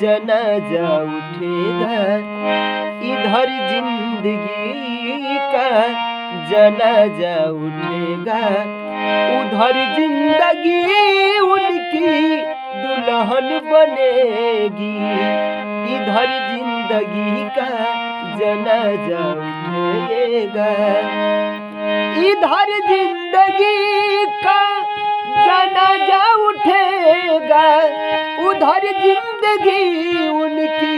जनाजा उठेगा। इधर जिंदगी का जनाजा उठेगा, उधर जिंदगी उनकी दुल्हन बनेगी। इधर जिंदगी का जनाजा उठेगा, इधर जिंदगी का जनाजा उठेगा, उधर जिंदगी उनकी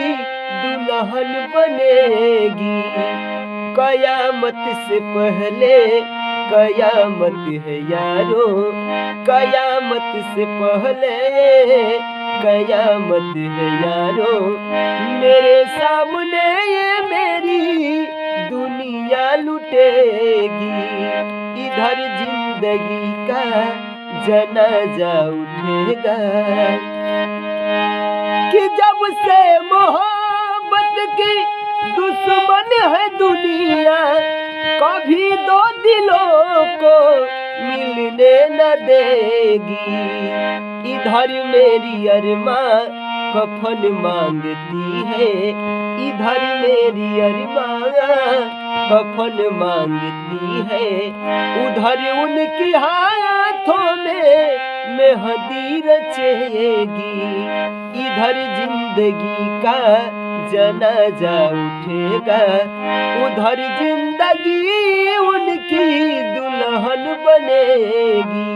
दुल्हन बनेगी। कयामत से पहले कयामत है यारो, कयामत से पहले कयामत है यारो। मेरे सामने ये मेरी दुनिया लुटेगी। इधर जिंदगी का जनाजा उठेगा कि जब से मोहब्बत की दुश्मन है दुनिया, कभी दो दिलों को मिलने न देगी। इधर मेरी अरमां कफन मांगती है, इधर मेरी अरमां कफन मांगती है, उधर उनकी हाथों में मेहंदी रचेगी। इधर जिंदगी का जनाजा उठेगा, उधर जिंदगी उनकी दुल्हन बनेगी।